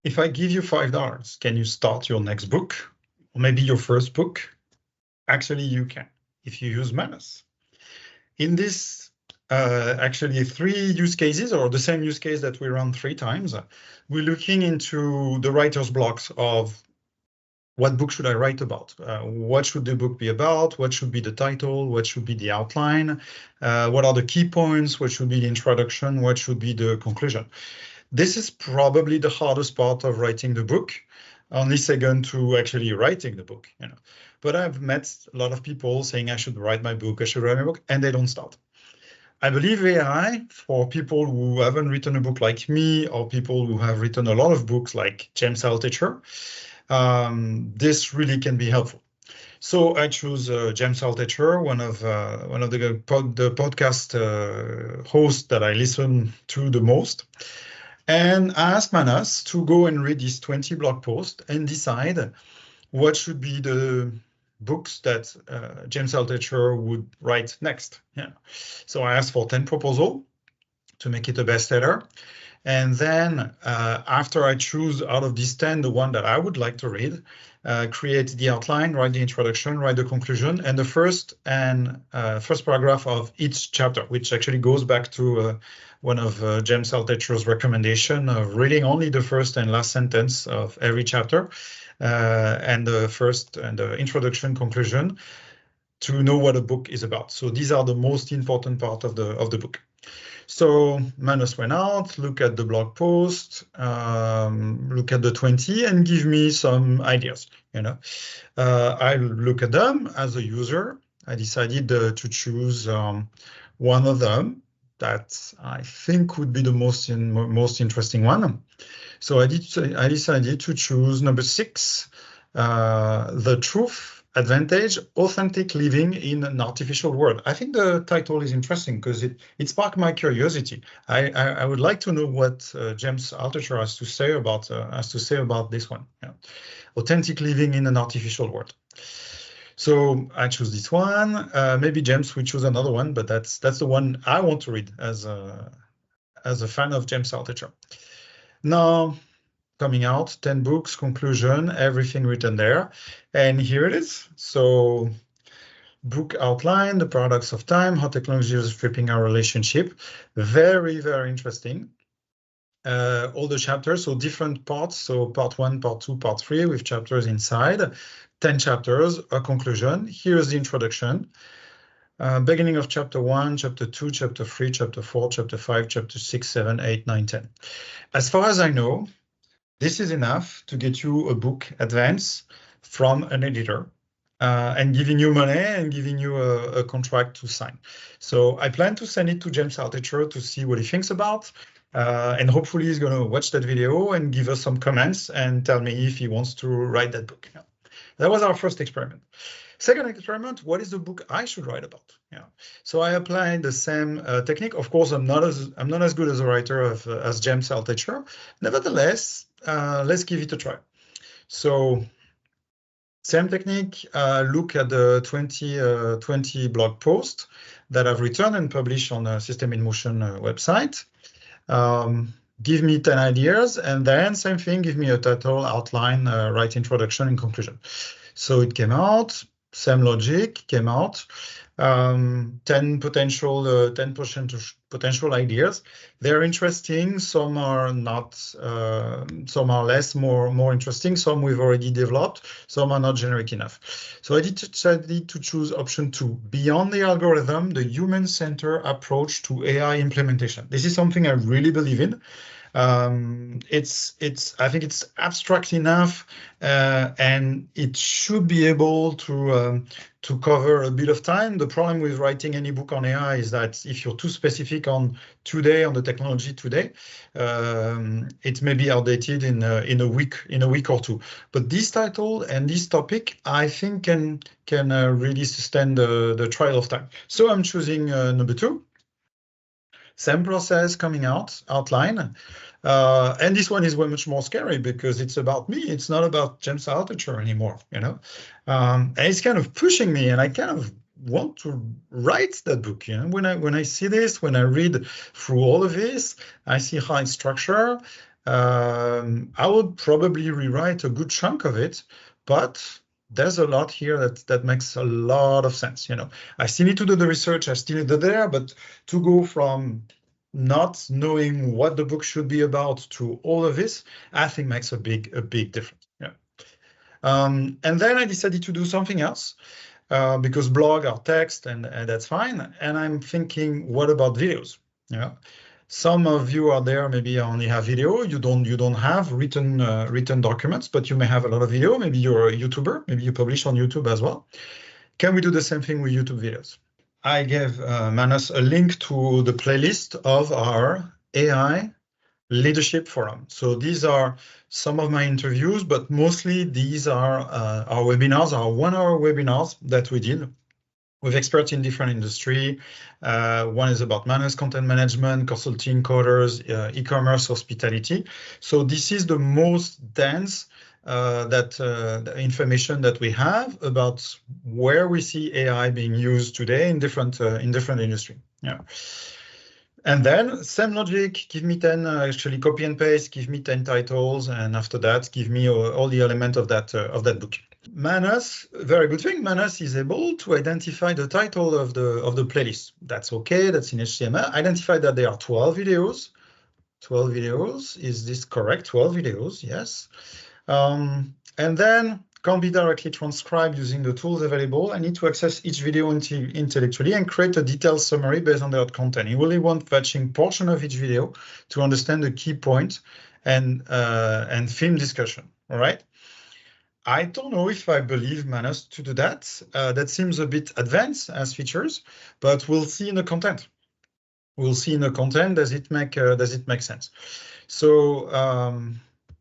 if I give you $5, can you start your next book? Or maybe your first book? Actually, you can, if you use Manus. In this, actually 3 use cases, or the same use case that we run 3 times, we're looking into the writer's blocks of what book should I write about? What should the book be about? What should be the title? What should be the outline? What are the key points? What should be the introduction? What should be the conclusion? This is probably the hardest part of writing the book, only second to actually writing the book. But I've met a lot of people saying I should write my book, and they don't start. I believe AI, for people who haven't written a book like me, or people who have written a lot of books like James Altucher, this really can be helpful. So I choose James Altucher, one of the podcast hosts that I listen to the most. And I asked Manas to go and read these 20 blog posts and decide what should be the books that James Altucher would write next. So I asked for 10 proposals to make it a bestseller. And then after I choose out of these 10, the one that I would like to read, create the outline, write the introduction, write the conclusion, and the first paragraph of each chapter, which actually goes back to one of James Altucher's recommendation of reading only the first and last sentence of every chapter, and the first and the introduction, conclusion, to know what a book is about. So these are the most important part of the book. So Manus went out, look at the blog post, look at the 20, and give me some ideas. I look at them as a user. I decided to choose one of them that I think would be the most interesting one. So I decided to choose number 6, The Truth, Advantage, Authentic Living in an Artificial World. I think the title is interesting because it sparked my curiosity. I would like to know what James Altucher has to say about this one. Authentic Living in an Artificial World. So I choose this one. Maybe James will choose another one, but that's the one I want to read as a fan of James Altucher. Now, coming out, 10 books, conclusion, everything written there. And here it is. So book outline, the paradox of time, how technology is stripping our relationship. Very, very interesting. All the chapters, so different parts. So part 1, part 2, part 3 with chapters inside. 10 chapters, a conclusion. Here's the introduction. Beginning of chapter 1, chapter 2, chapter 3, chapter 4, chapter 5, chapter 6, 7, 8, 9, 10. As far as I know, this is enough to get you a book advance from an editor and giving you money and giving you a contract to sign. So I plan to send it to James Altucher to see what he thinks about. And hopefully he's going to watch that video and give us some comments and tell me if he wants to write that book. That was our first experiment. Second experiment, what is the book I should write about? So I applied the same technique. Of course, I'm not as good as a writer as James Altucher. Nevertheless, let's give it a try. So same technique, look at the 20 blog posts that I've written and published on the System in Motion website. Give me 10 ideas, and then same thing, give me a title, outline, write introduction and conclusion. So it came out, same logic came out, 10 potential ideas. They're interesting, some are not, some are less, more interesting, some we've already developed, some are not generic enough. So I decided to choose option 2, beyond the algorithm, the human-centered approach to AI implementation. This is something I really believe in. I think it's abstract enough, and it should be able to cover a bit of time. The problem with writing any book on AI is that if you're too specific on the technology today, it may be outdated in a week or two. But this title and this topic, I think, can really sustain the trial of time. So I'm choosing number 2. Same process coming out, outline. And this one is way much more scary because it's about me. It's not about James Altucher anymore, and it's kind of pushing me, and I kind of want to write that book. When I see this, when I read through all of this, I see how it's structured. I would probably rewrite a good chunk of it, but there's a lot here that makes a lot of sense. I still need to do the research, I still need to do there, but to go from not knowing what the book should be about to all of this, I think makes a big difference. Yeah. And then I decided to do something else because blog are text and that's fine. And I'm thinking, what about videos? Yeah. Some of you are there, maybe only have video. You don't have written documents, but you may have a lot of video. Maybe you're a YouTuber. Maybe you publish on YouTube as well. Can we do the same thing with YouTube videos? I gave Manas a link to the playlist of our AI leadership forum. So these are some of my interviews, but mostly these are our webinars, our 1-hour webinars that we did with experts in different industry. One is about Manas, content management, consulting, coders, e-commerce, hospitality. So this is the most dense the information that we have about where we see AI being used today in different industry. Yeah. And then same logic, give me 10, actually copy and paste, give me 10 titles, and after that, give me all the elements of that book. Manas, very good thing. Manas is able to identify the title of the playlist. That's okay. That's in HTML. Identify that there are 12 videos. 12 videos. Is this correct? 12 videos. Yes. And then can't be directly transcribed using the tools available. I need to access each video intellectually and create a detailed summary based on their content. You really want fetching portion of each video to understand the key point and theme discussion. All right. I don't know if I believe Manas to do that. That seems a bit advanced as features, but we'll see in the content. We'll see in the content. Does it make sense? So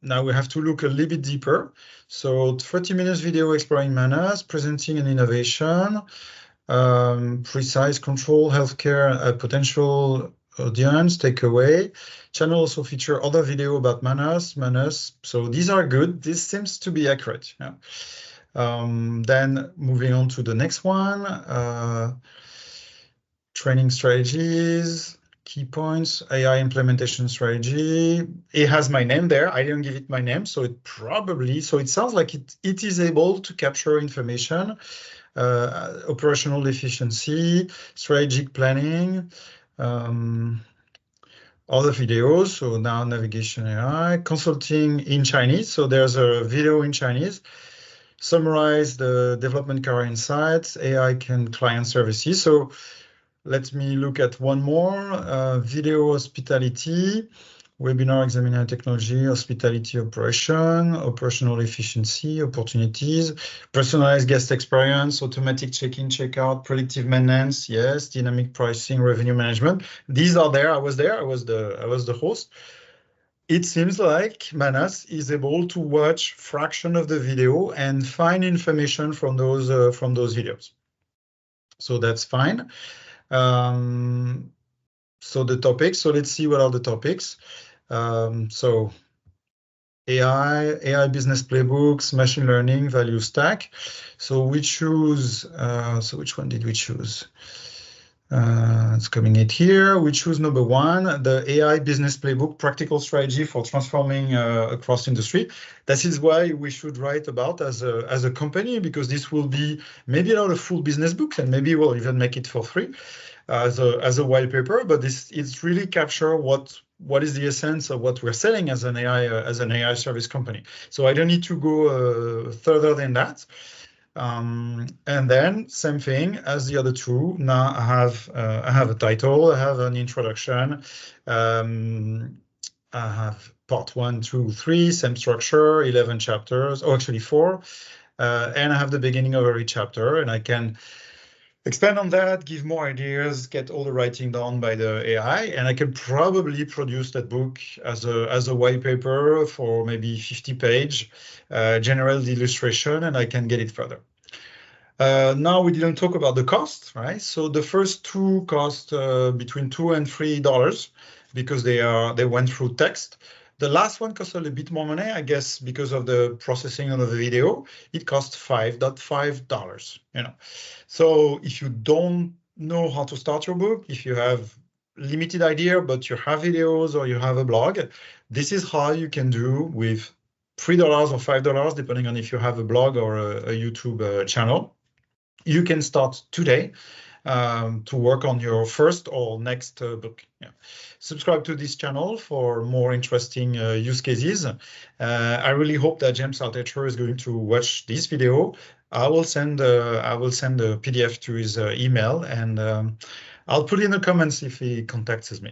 now we have to look a little bit deeper. So 30 minutes video exploring Manas, presenting an innovation, precise control, healthcare, potential audience takeaway. Channel also feature other video about Manas. So these are good. This seems to be accurate. Yeah. Then moving on to the next one, training strategies, key points, AI implementation strategy. It has my name there. I didn't give it my name, so it sounds like it is able to capture information, operational efficiency, strategic planning, other videos. So now navigation AI, consulting in Chinese. So there's a video in Chinese. Summarize the development career insights, AI can client services. So let me look at one more, video hospitality, webinar examiner technology, hospitality operation, operational efficiency, opportunities, personalized guest experience, automatic check-in, check-out, predictive maintenance, yes, dynamic pricing, revenue management. These are there. I was there. I was the host. It seems like Manas is able to watch fraction of the video and find information from those videos. So that's fine. So the topics. So let's see what are the topics. So AI business playbooks, machine learning, value stack. So we choose. So which one did we choose? It's coming in here. We choose number 1, the AI business playbook, practical strategy for transforming across industry. That is why we should write about as a company, because this will be maybe not a full business book, and maybe we'll even make it for free as a white paper. But it's really capture what is the essence of what we're selling as an AI service company. So I don't need to go further than that. And then same thing as the other two. Now I have a title, I have an introduction, I have part 1, 2, 3, same structure, 11 chapters, or actually 4, and I have the beginning of every chapter, and I can expand on that, give more ideas, get all the writing done by the AI, and I can probably produce that book as a white paper for maybe 50-page, generate the illustration, and I can get it further. Now we didn't talk about the cost, right? So the first two cost between $2 and $3 because they went through text. The last one cost a little bit more money, I guess, because of the processing of the video. It cost $5.5. So if you don't know how to start your book, if you have limited idea, but you have videos or you have a blog, this is how you can do with $3 or $5, depending on if you have a blog or a YouTube channel. You can start today to work on your first or next book. Yeah. Subscribe to this channel for more interesting use cases. I really hope that James Altucher is going to watch this video. I will send a PDF to his email, and I'll put in the comments if he contacts me.